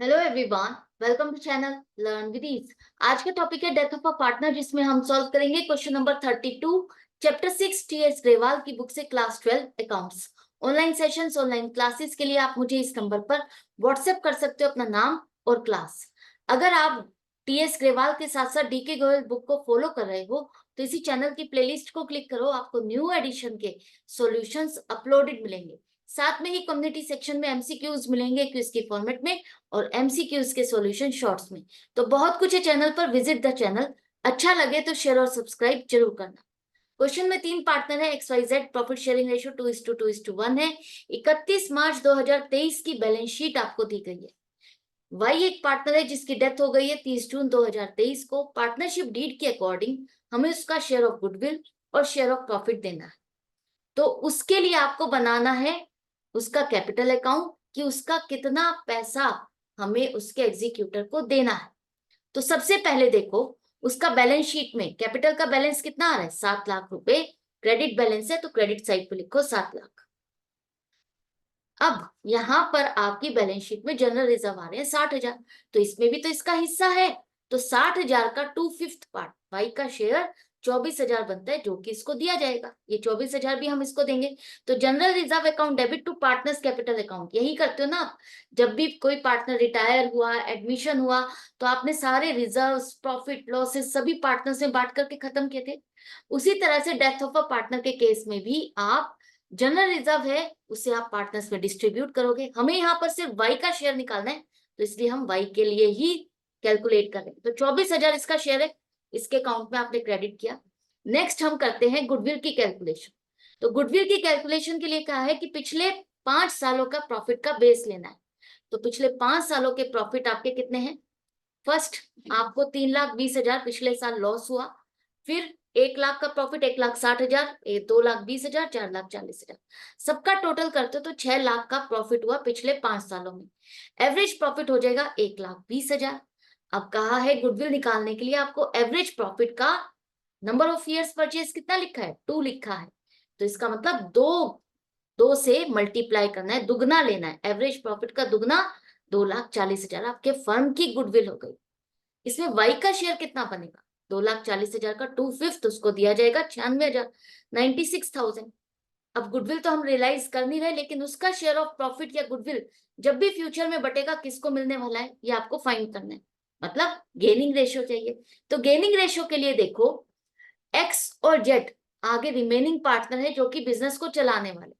Hello everyone, welcome to channel learn with ease. आज का topic है डेथ ऑफ अ पार्टनर, जिसमें हम सॉल्व करेंगे question number 32, chapter 6 TS Grewal की बुक से, class 12 accounts. Online sessions, online classes के लिए आप मुझे इस नंबर पर व्हाट्सएप कर सकते हो अपना नाम और क्लास। अगर आप टीएस ग्रेवाल के साथ साथ डीके गोयल बुक को फॉलो कर रहे हो तो इसी चैनल की प्लेलिस्ट को क्लिक करो, आपको न्यू एडिशन के सॉल्यूशंस अपलोडेड मिलेंगे। साथ में ही कम्युनिटी सेक्शन में एमसीक्यूज मिलेंगे क्विज के फॉर्मेट में और एमसीक्यूज के सॉल्यूशन शॉर्ट्स में। तो बहुत कुछ है चैनल पर, विजिट द चैनल। अच्छा लगे तो शेयर और सब्सक्राइब जरूर करना। क्वेश्चन में 3 पार्टनर है, X Y Z, profit sharing ratio 2:2:1 है। 31 मार्च 2023 की बैलेंस शीट आपको दी गई है। वाई एक पार्टनर है जिसकी डेथ हो गई है 30 जून 2023 को। पार्टनरशिप डीड के अकॉर्डिंग हमें उसका शेयर ऑफ गुडविल और शेयर ऑफ प्रॉफिट देना है। तो उसके लिए आपको बनाना है उसका कैपिटल अकाउंट कि उसका कितना पैसा हमें उसके एग्जीक्यूटर को देना है। तो सबसे पहले देखो, उसका बैलेंस शीट में कैपिटल का बैलेंस कितना आ रहा है, 7 लाख रुपए। क्रेडिट बैलेंस है तो क्रेडिट साइड पे लिखो 7 लाख। अब यहां पर आपकी बैलेंस शीट में जनरल रिजर्व आ रहे हैं 60,000, तो इसमें भी तो इसका हिस्सा है। तो 60,000 का 2/5 पार्ट भाई का शेयर 24,000 बनता है, जो कि इसको दिया जाएगा। ये 24,000 भी हम इसको देंगे। तो general reserve account debit to partners capital account, यही करते हो ना आप। जब भी कोई पार्टनर रिटायर हुआ, एडमिशन हुआ, तो आपने सारे रिजर्व, प्रॉफिट, लॉसेस सभी पार्टनर्स में बांट करके खत्म किए थे। उसी तरह से डेथ ऑफ अ पार्टनर के केस में भी आप जनरल रिजर्व है उसे आप पार्टनर्स में डिस्ट्रीब्यूट करोगे। हमें यहाँ पर सिर्फ वाई का शेयर निकालना है, तो इसलिए हम वाई के लिए ही कैलकुलेट कर रहे हैं। तो 24,000 इसका शेयर है, इसके अकाउंट में आपने क्रेडिट किया। नेक्स्ट हम करते हैं गुडविल की कैलकुलेशन। तो गुडविल की कैलकुलेशन के लिए कहा है कि पिछले 5 सालों का प्रॉफिट का बेस लेना है। तो पिछले 5 सालों के प्रॉफिट आपके कितने हैं। फर्स्ट, आपको 3,20,000 पिछले साल लॉस हुआ। फिर 1 लाख का प्रॉफिट, 1,60,000, 2,20,000, 4,40,000, सबका टोटल करते हो तो 6 लाख का प्रॉफिट हुआ पिछले 5 सालों में। एवरेज प्रॉफिट हो जाएगा 1,20,000। अब कहा है गुडविल निकालने के लिए आपको एवरेज प्रॉफिट का नंबर ऑफ ईयर्स परचेज कितना लिखा है, 2 लिखा है। तो इसका मतलब दो दो से मल्टीप्लाई करना है, दुगना लेना है। एवरेज प्रॉफिट का दुगना 2,40,000 आपके फर्म की गुडविल हो गई। इसमें वाई का शेयर कितना बनेगा, 2,40,000 का 2/5 उसको दिया जाएगा 96,000, 96,000। अब गुडविल तो हम रियलाइज कर नहीं रहे, लेकिन उसका शेयर ऑफ प्रॉफिट या गुडविल जब भी फ्यूचर में बटेगा किसको मिलने वाला है, ये आपको फाइंड करना है। मतलब गेनिंग रेशियो चाहिए। तो गेनिंग रेशियो के लिए देखो, एक्स और जेड आगे रिमेनिंग पार्टनर है जो कि बिजनेस को चलाने वाले।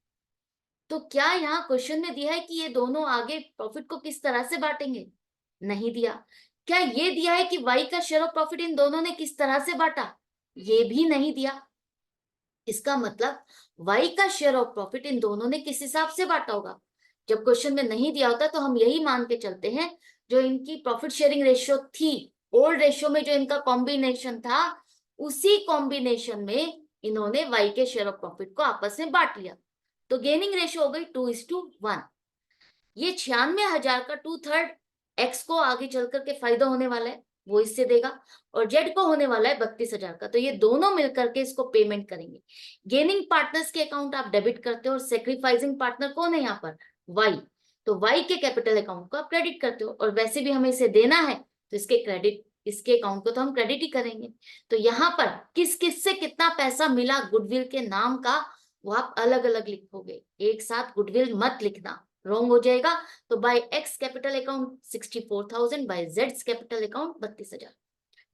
तो क्या यहाँ क्वेश्चन में दिया है कि ये दोनों आगे प्रॉफिट को किस तरह से बांटेंगे, नहीं दिया। क्या ये दिया है कि वाई का शेयर ऑफ प्रॉफिट इन दोनों ने किस तरह से बांटा, ये भी नहीं दिया। इसका मतलब वाई का शेयर ऑफ प्रॉफिट इन दोनों ने किस हिसाब से बांटा होगा। जब क्वेश्चन में नहीं दिया होता तो हम यही मान के चलते हैं, जो इनकी प्रॉफिट शेयरिंग रेशियो थी, ओल्ड रेशियो में जो इनका कॉम्बिनेशन था, उसी कॉम्बिनेशन में इन्होंने वाई के शेयर ऑफ प्रॉफिट को आपस में बांट लिया। तो गेनिंग रेशियो हो गई 2:1। ये 96,000 का 2/3 एक्स को आगे चल करके फायदा होने वाला है, वो इससे देगा। और जेड को होने वाला है 32,000 का। तो ये दोनों मिलकर के इसको पेमेंट करेंगे। गेनिंग पार्टनर्स के अकाउंट आप डेबिट करते हो और सेक्रीफाइसिंग पार्टनर कौन है यहाँ पर, वाई। तो वाई के कैपिटल अकाउंट को आप क्रेडिट करते हो, और वैसे भी हमें इसे देना है तो इसके अकाउंट को तो हम क्रेडिट ही करेंगे। तो यहाँ पर किस किस से कितना पैसा मिला गुडविल के नाम का, वो आप अलग अलग लिखोगे, एक साथ गुडविल मत लिखना, रॉन्ग हो जाएगा। तो by X capital account 64,000, by जेड्स कैपिटल अकाउंट 32,000।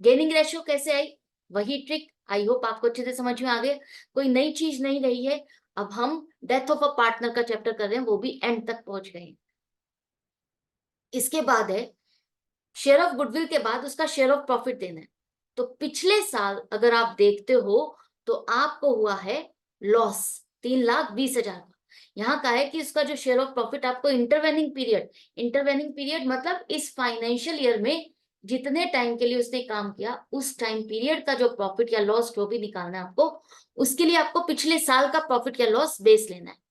गेनिंग रेशियो कैसे आई, वही ट्रिक। आई होप आपको अच्छे से समझ में आ गया, कोई नई चीज नहीं रही है। अब हम डेथ ऑफ अ पार्टनर का चैप्टर कर रहे हैं, वो भी एंड तक पहुंच गए हैं। इसके बाद है शेयर ऑफ गुडविल के बाद उसका शेयर ऑफ प्रॉफिट देना है। तो पिछले साल अगर आप देखते हो तो आपको हुआ है लॉस 3,20,000 का। यहाँ का है कि उसका जो शेयर ऑफ प्रॉफिट आपको इंटरवेनिंग पीरियड मतलब इस फाइनेंशियल ईयर में जितने टाइम के लिए उसने काम किया, उस टाइम पीरियड का जो प्रॉफिट या लॉस जो भी निकालना है आपको, उसके लिए आपको पिछले साल का प्रॉफिट या लॉस बेस लेना है।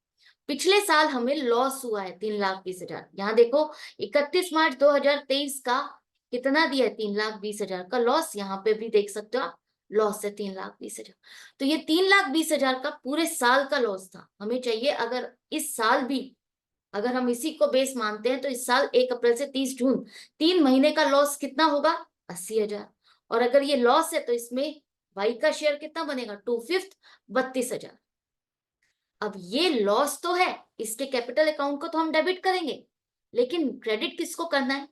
पिछले साल हमें लॉस हुआ है 3,20,000। यहाँ देखो 31 मार्च 2023 का कितना दिया है, 3,20,000 का लॉस। यहाँ पे भी देख सकते हो आप, लॉस है 3,20,000। तो ये 3,20,000 का पूरे साल का लॉस था। हमें चाहिए अगर इस साल भी अगर हम इसी को बेस मानते हैं तो इस साल 1 अप्रैल से 30 जून 3 महीने का लॉस कितना होगा? 80,000। और अगर ये लॉस है तो इसमें वाई का शेयर कितना बनेगा? 2/5 32,000। अब ये लॉस तो है, इसके कैपिटल अकाउंट को तो हम डेबिट करेंगे, लेकिन क्रेडिट किसको करना है?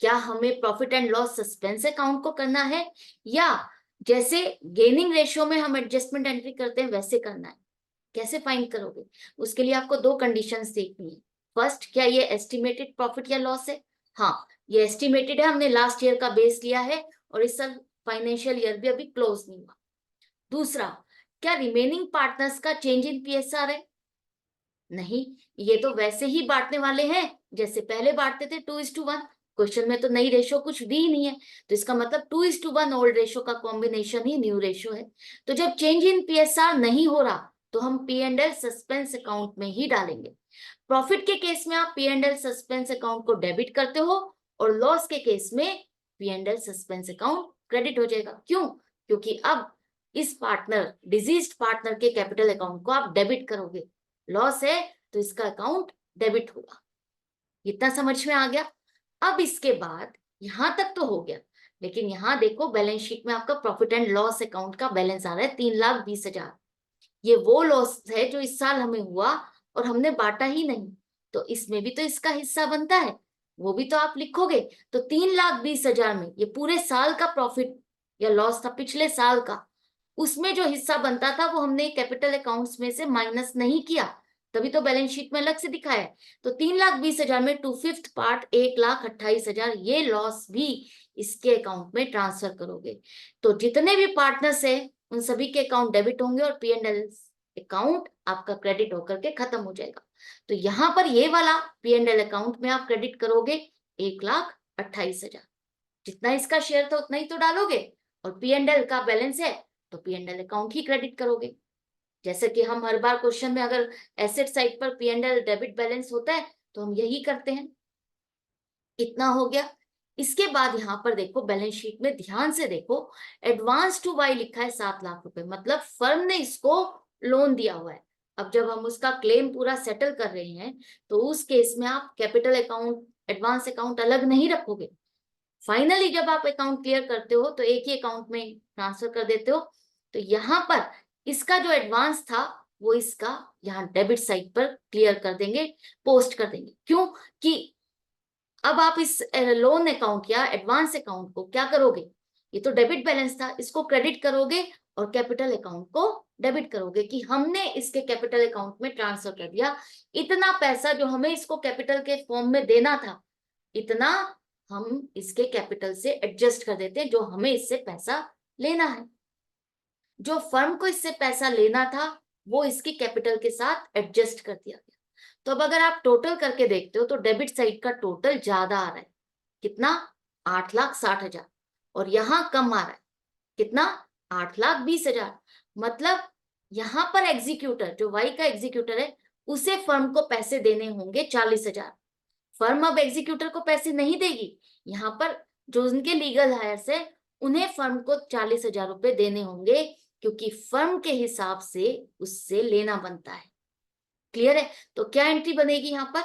क्या हमें profit and loss suspense account को करना है, या जैसे गेनिंग रेशियो में हम एडजस्टमेंट एंट्री करते हैं वैसे करना है? कैसे फाइंड करोगे? उसके लिए आपको 2 कंडीशंस देखनी है। फर्स्ट, क्या ये एस्टिमेटेड प्रॉफिट या लॉस है? हाँ, ये एस्टिमेटेड है, हमने लास्ट ईयर का बेस लिया है और इस साल फाइनेंशियल ईयर भी अभी क्लोज नहीं हुआ। दूसरा, क्या रिमेनिंग पार्टनर्स का चेंज इन पीएसआर है? नहीं, ये तो वैसे ही बांटने वाले हैं जैसे पहले बांटते थे, 2:1। क्वेश्चन में तो नई रेशो कुछ दी ही नहीं है, तो इसका मतलब 2:1 ओल्ड रेशो का कॉम्बिनेशन ही न्यू रेशो है। तो जब चेंज इन पीएसआर नहीं हो रहा तो हम P and L suspense account में ही डालेंगे। प्रॉफिट के केस में आप P and L suspense account को डेबिट करते हो और लॉस के केस में P and L suspense account credit हो जाएगा। क्यों? क्योंकि अब इस पार्टनर, डिजीज्ड पार्टनर के कैपिटल अकाउंट को आप डेबिट करोगे। लॉस है तो इसका अकाउंट डेबिट होगा। इतना समझ में आ गया? अब इसके बाद यहां तक तो हो गया, लेकिन यहां देखो बैलेंस शीट में आपका प्रॉफिट एंड लॉस अकाउंट का बैलेंस आ रहा है 3,20,000। ये वो लॉस है जो इस साल हमें हुआ और हमने बांटा ही नहीं, तो इसमें भी तो इसका हिस्सा बनता है, वो भी तो आप लिखोगे। तो 3,20,000 में ये पूरे साल का प्रॉफिट या लॉस था पिछले साल का, उसमें जो हिस्सा बनता था वो हमने कैपिटल अकाउंट्स में से माइनस नहीं किया, तभी तो बैलेंस शीट में अलग से दिखाया है। तो 3,20,000 में 2/5 पार्ट 1,28,000 ये लॉस भी इसके अकाउंट में ट्रांसफर करोगे। तो जितने भी पार्टनर्स है उन सभी के अकाउंट डेबिट होंगे और पी एंड एल अकाउंट आपका क्रेडिट होकर के खत्म हो जाएगा। तो यहां पर ये वाला पी एंड एल अकाउंट में आप क्रेडिट करोगे 1,28,000। जितना इसका शेयर था उतना ही तो डालोगे, और पी एंड एल का बैलेंस है तो P and L account he credit करोगे। जैसे कि हम हर बार क्वेश्चन में अगर एसेट साइड पर P and L debit balance होता है तो हम यही करते हैं। इतना हो गया। इसके बाद यहाँ पर देखो बैलेंस शीट में ध्यान से देखो, एडवांस टू वाई लिखा है 7 लाख रुपए, मतलब फर्म ने इसको लोन दिया हुआ है। अब जब हम उसका क्लेम पूरा सेटल कर रहे हैं तो उस केस में आप कैपिटल अकाउंट, एडवांस अकाउंट अलग नहीं रखोगे। फाइनली जब आप अकाउंट क्लियर करते हो तो एक ही अकाउंट में ट्रांसफर कर देते हो। तो यहाँ पर इसका जो एडवांस था वो इसका यहाँ डेबिट साइड पर क्लियर कर देंगे, पोस्ट कर देंगे। क्यों? कि अब आप इस लोन अकाउंट या एडवांस अकाउंट को क्या करोगे, ये तो डेबिट बैलेंस था, इसको क्रेडिट करोगे और कैपिटल अकाउंट को डेबिट करोगे कि हमने इसके कैपिटल अकाउंट में ट्रांसफर कर दिया। इतना पैसा जो हमें इसको कैपिटल के फॉर्म में देना था, इतना हम इसके कैपिटल से एडजस्ट कर देते हैं जो हमें इससे पैसा लेना है। जो फर्म को इससे पैसा लेना था वो इसकी कैपिटल के साथ एडजस्ट कर दिया गया। तो अब अगर आप टोटल करके देखते हो तो डेबिट साइड का टोटल ज्यादा आ रहा है। कितना? 8,60,000। और यहां कम आ रहा है। कितना? 8,20,000। मतलब यहां पर एग्जीक्यूटर, जो वाई का एग्जीक्यूटर है, उसे फर्म को पैसे देने होंगे 40,000। फर्म अब एग्जीक्यूटर को पैसे नहीं देगी, यहाँ पर जो उनके लीगल हायर्स है उन्हें फर्म को 40,000 रुपए देने होंगे, क्योंकि फर्म के हिसाब से उससे लेना बनता है। क्लियर है? तो क्या एंट्री बनेगी यहाँ पर?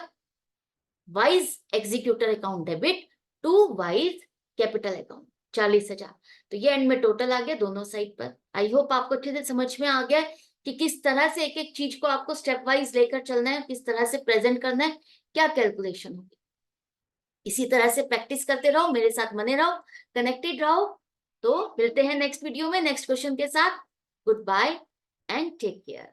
Y's executor account debit to Y's capital account 40,000। तो ये एंड में टोटल आ गया दोनों साइड पर। आई होप आपको अच्छे से समझ में आ गया है कि किस तरह से एक एक चीज को आपको स्टेप वाइज लेकर चलना है, किस तरह से प्रेजेंट करना है, क्या कैलकुलेशन होगी। इसी तरह से प्रैक्टिस करते रहो, मेरे साथ बने रहो, कनेक्टेड रहो। तो मिलते हैं नेक्स्ट वीडियो में नेक्स्ट क्वेश्चन के साथ। Good bye and take care.